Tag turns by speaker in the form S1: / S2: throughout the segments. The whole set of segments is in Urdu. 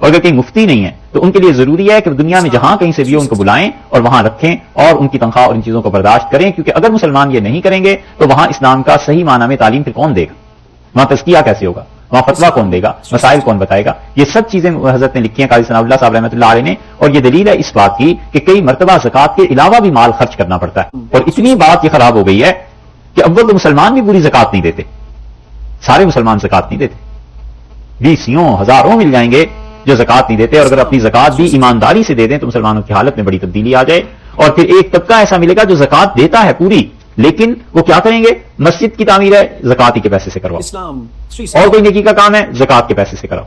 S1: اور اگر کہیں مفتی نہیں ہے تو ان کے لیے ضروری ہے کہ دنیا میں جہاں کہیں سے بھی ہو ان کو بلائیں اور وہاں رکھیں اور ان کی تنخواہ اور ان چیزوں کو برداشت کریں، کیونکہ اگر مسلمان یہ نہیں کریں گے تو وہاں اسلام کا صحیح معنی میں تعلیم پھر کون دے گا، وہاں تزکیہ کیسے ہوگا، وہاں فتویٰ کون دے گا، مسائل کون بتائے گا. یہ سب چیزیں حضرت نے لکھی ہیں قاضی ثناء اللہ صاحب رحمۃ اللہ علیہ نے، اور یہ دلیل ہے اس بات کی کہ کئی مرتبہ زکوٰۃ کے علاوہ بھی مال خرچ کرنا پڑتا ہے. اور اتنی بات یہ خراب ہو گئی ہے کہ اول تو مسلمان بھی پوری زکوٰۃ نہیں دیتے، سارے مسلمان زکوٰۃ نہیں دیتے، بیسیوں ہزاروں مل جائیں گے جو زکوٰۃ نہیں دیتے. اور اگر اپنی زکوٰۃ بھی ایمانداری سے دے دیں تو مسلمانوں کی حالت میں بڑی تبدیلی آ جائے. اور پھر ایک طبقہ ایسا ملے گا جو زکوٰۃ دیتا ہے پوری، لیکن وہ کیا کریں گے، مسجد کی تعمیر ہے زکوٰۃ ہی کے پیسے سے کرواؤ، اور کوئی نیکی کا کام ہے زکوٰۃ کے پیسے سے کراؤ.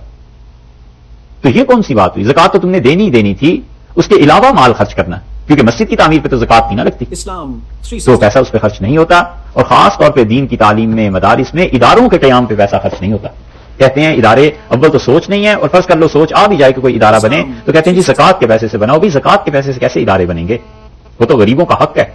S1: تو یہ کون سی بات ہوئی؟ زکوٰۃ تو تم نے دینی دینی تھی، اس کے علاوہ مال خرچ کرنا، کیونکہ مسجد کی تعمیر پہ تو زکوٰۃ نہیں نہ لگتی، تو پیسہ اس پہ خرچ نہیں ہوتا. اور خاص طور پہ دین کی تعلیم میں، مدارس میں، اداروں کے قیام پہ پیسہ خرچ نہیں ہوتا. کہتے ہیں ادارے اول تو سوچ نہیں ہے، اور فرض کر لو سوچ آ بھی جائے کہ کوئی ادارہ بنے تو کہتے ہیں جی زکوٰۃ کے پیسے سے بناؤ. بھی زکوٰۃ کے پیسے سے کیسے ادارے بنیں گے؟ وہ تو غریبوں کا حق ہے.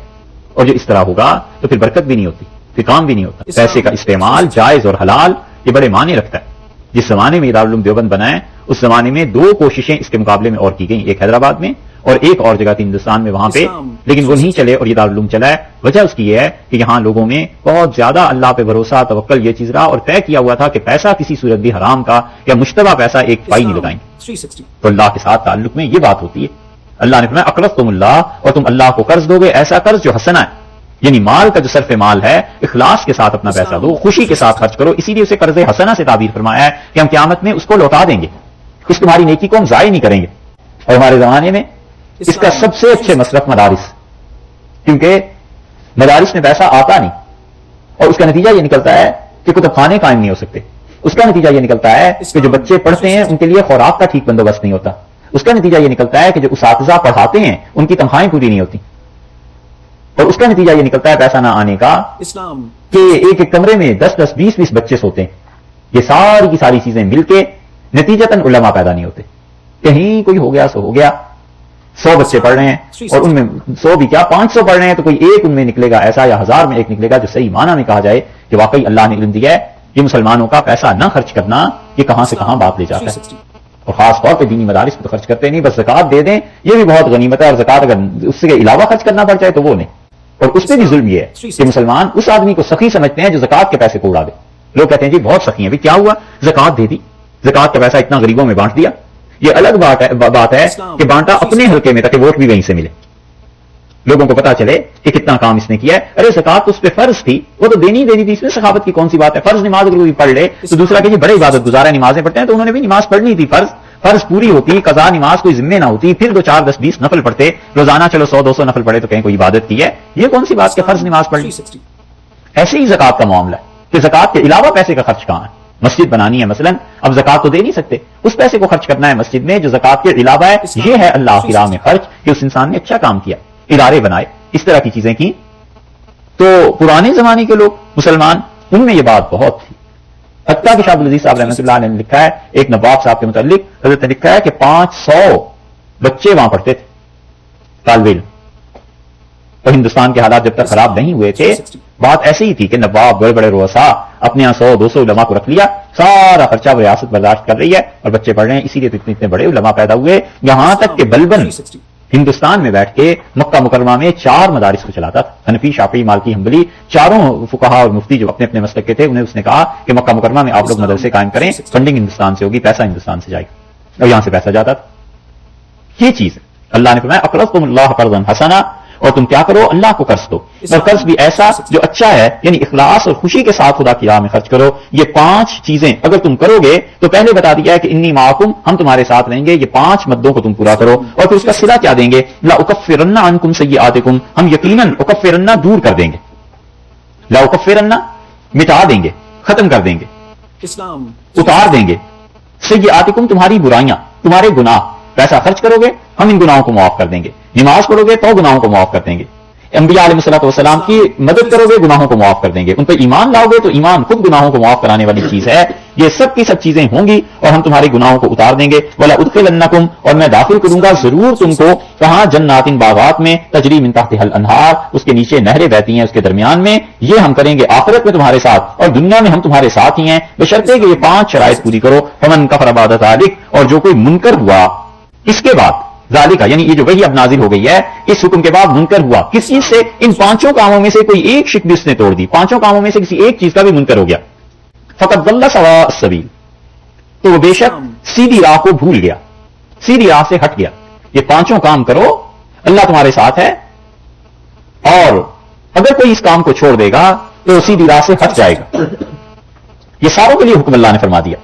S1: اور جو اس طرح ہوگا تو پھر برکت بھی نہیں ہوتی، پھر کام بھی نہیں ہوتا. پیسے کا استعمال جائز اور حلال یہ بڑے معنی رکھتا ہے. جس زمانے میں دارالعلوم دیوبند بنا ہے اس زمانے میں 2 کوششیں اس کے مقابلے میں اور کی گئیں، ایک حیدرآباد میں اور ایک اور جگہ تھی ہندوستان میں وہاں پہ، لیکن وہ نہیں چلے اور یہ دارالعلوم چلا ہے. وجہ اس کی یہ ہے کہ یہاں لوگوں میں بہت زیادہ اللہ پہ بھروسہ، توکل، یہ چیز رہا، اور طے کیا ہوا تھا کہ پیسہ کسی صورت بھی حرام کا یا مشتبہ پیسہ ایک پائی نہیں لگائیں. تو اللہ کے ساتھ تعلق میں یہ بات ہوتی ہے. اللہ نے فرمایا اقرضتم اللہ، اور تم اللہ کو قرض دو گے ایسا قرض جو حسنہ ہے، یعنی مال کا جو صرف مال ہے اخلاص کے ساتھ اپنا پیسہ دو، خوشی کے ساتھ خرچ کرو. اسی لیے اسے قرض حسنہ سے تعبیر فرمایا ہے کہ ہم قیامت میں اس کو لوٹا دیں گے، اس تمہاری نیکی کو ہم ضائع نہیں کریں گے. اور ہمارے زمانے میں اس کا سب سے اچھے مصرف مدارس، کیونکہ مدارس میں پیسہ آتا نہیں، اور اس کا نتیجہ یہ نکلتا ہے کہ کتب خانے قائم نہیں ہو سکتے. اس کا نتیجہ یہ نکلتا ہے کہ جو بچے پڑھتے ہیں ان کے لیے خوراک کا ٹھیک بندوبست نہیں ہوتا. اس کا نتیجہ یہ نکلتا ہے کہ جو اساتذہ پڑھاتے ہیں ان کی تنخواہیں پوری نہیں ہوتی. اور اس کا نتیجہ یہ نکلتا ہے پیسہ نہ آنے کا کہ ایک ایک کمرے میں 10-10 20-20 بچے سوتے ہیں. یہ ساری کی ساری چیزیں مل کے نتیجتاً علماء پیدا نہیں ہوتے. کہیں کوئی ہو گیا سو ہو گیا، 100 بچے پڑھ رہے ہیں اور ان میں 100 بھی کیا 500 پڑھ رہے ہیں تو کوئی ایک ان میں نکلے گا ایسا، یا 1000 میں ایک نکلے گا جو صحیح معنی میں کہا جائے کہ واقعی اللہ نے علم دیا ہے. یہ مسلمانوں کا پیسہ نہ خرچ کرنا یہ کہاں سے کہاں بات لے جاتا ہے. اور خاص طور پہ دینی مدارس پہ تو خرچ کرتے نہیں، بس زکوٰۃ دے دیں یہ بھی بہت غنیمت ہے. اور زکوٰۃ اگر اس سے علاوہ خرچ کرنا پڑ جائے تو وہ نہیں. اور اس پہ بھی ظلم یہ ہے کہ مسلمان اس آدمی کو سخی سمجھتے ہیں جو زکوٰۃ کے پیسے کو اڑا دے. لوگ کہتے ہیں جی بہت سخی ہیں، بھی کیا ہوا، زکوٰۃ دے دی، زکوٰۃ کا پیسہ اتنا غریبوں میں بانٹ دیا. یہ الگ بات ہے کہ بانٹا اپنے حلقے میں تاکہ ووٹ بھی وہیں سے ملے، لوگوں کو پتا چلے کہ کتنا کام اس نے کیا ہے. ارے زکوٰۃ تو اس پہ فرض تھی، وہ تو دینی تھی، اس میں سخاوت کی کون سی بات ہے. فرض نماز اگر کوئی پڑھ لے تو دوسرا کہ جی بڑے عبادت گزار ہیں نمازیں پڑھتے ہیں، تو انہوں نے بھی نماز پڑھنی تھی. فرض پوری ہوتی، قضا نماز کوئی ذمہ نہ ہوتی، پھر 2 4 10 20 نفل پڑھتے روزانہ. چلو 100 200 نفل پڑھے تو کہیں کوئی عبادت کی ہے. یہ کون سی بات کہ فرض نماز پڑھ لی. ایسے ہی زکوٰۃ کا معاملہ ہے کہ زکوٰۃ کے علاوہ پیسے کا خرچ کہاں ہے. مسجد بنانی ہے مثلا، اب زکوٰۃ تو دے نہیں سکتے، اس پیسے کو خرچ کرنا ہے مسجد میں جو زکوٰۃ کے علاوہ ہے. یہ ہے اللہ کی راہ میں خرچ کہ اس انسان نے اچھا کام کیا، ادارے بنائے، اس طرح کی چیزیں کی. تو پرانے زمانے کے لوگ مسلمان ان میں یہ بات بہت تھی. حتیٰ کہ شاہ عبدالعزیز صاحب رحمۃ اللہ علیہ نے لکھا ہے ایک نواب صاحب کے متعلق، حضرت نے لکھا ہے کہ 500 بچے وہاں پڑھتے تھے طالب علم. اور ہندوستان کے حالات جب تک خراب نہیں ہوئے تھے بات ایسی ہی تھی کہ نواب بڑے بڑے رؤساء اپنے یہاں 100 200 علماء کو رکھ لیا، سارا خرچہ وہ ریاست برداشت کر رہی ہے اور بچے پڑھ رہے ہیں. اسی لیے تو اتنے بڑے علماء پیدا ہوئے. یہاں تک کہ بلبن ہندوستان میں بیٹھ کے مکہ مکرمہ میں 4 مدارس کو چلاتا تھا. حنفی، شافعی، مالکی، حنبلی، چاروں فقہا اور مفتی جو اپنے اپنے مسلک کے تھے انہیں اس نے کہا کہ مکہ مکرمہ میں آپ لوگ مدرسے قائم کریں، فنڈنگ ہندوستان سے ہوگی، پیسہ ہندوستان سے جائے گا. اور یہاں سے پیسہ جاتا تھا. یہ چیز اللہ نے فرمایا اقرضتم اللہ قرضا حسنا، اور تم کیا کرو اللہ کو قرض دو، اور قرض بھی ایسا جو اچھا ہے، یعنی اخلاص اور خوشی کے ساتھ خدا کی راہ میں خرچ کرو. یہ 5 چیزیں اگر تم کرو گے تو پہلے بتا دیا ہے کہ انی معکم، ہم تمہارے ساتھ رہیں گے. یہ 5 مدوں کو تم پورا کرو. اور پھر اس کا صلہ کیا دیں گے، لا اکفرن عنکم سیئاتکم، ہم یقیناً اکفرن دور کر دیں گے، لا اکفرن مٹا دیں گے، ختم کر دیں گے، اتار دیں گے، سیئاتکم تمہاری برائیاں، تمہارے گناہ. پیسہ خرچ کرو گے ہم ان گناہوں کو معاف کر دیں گے، نماز پڑھو گے تو گناہوں کو معاف کر دیں گے، انبیاء علیہ الصلوۃ والسلام کی مدد کرو گے گناہوں کو معاف کر دیں گے، ان پہ ایمان لاؤ گے تو ایمان خود گناہوں کو معاف کرانے والی چیز ہے. یہ سب کی سب چیزیں ہوں گی اور ہم تمہارے گناہوں کو اتار دیں گے. ولا ادخلنکم، اور میں داخل کروں گا ضرور تم کو. کہاں؟ جنات باغات میں، تجری من تحتها الانہار، اس کے نیچے نہریں بہتی ہیں اس کے درمیان میں. یہ ہم کریں گے آخرت میں تمہارے ساتھ، اور دنیا میں ہم تمہارے ساتھ ہی ہیں، بشرطے کہ یہ 5 شرائط پوری کرو. فمن کفر بعد ذلک، اور جو کوئی منکر ہوا اس کے بعد، ذالکہ یعنی یہ جو وحی اب نازل ہو گئی ہے اس حکم کے بعد منکر ہوا کس چیز سے؟ ان 5 کاموں میں سے کوئی ایک شک بھی اس نے توڑ دی، 5 کاموں میں سے کسی ایک چیز کا بھی منکر ہو گیا. فقد ضل سواء السبیل، تو وہ بے شک سیدھی راہ کو بھول گیا، سیدھی راہ سے ہٹ گیا. یہ 5 کام کرو، اللہ تمہارے ساتھ ہے، اور اگر کوئی اس کام کو چھوڑ دے گا تو سیدھی راہ سے ہٹ جائے گا. یہ ساروں کے لیے حکم اللہ نے فرما دیا.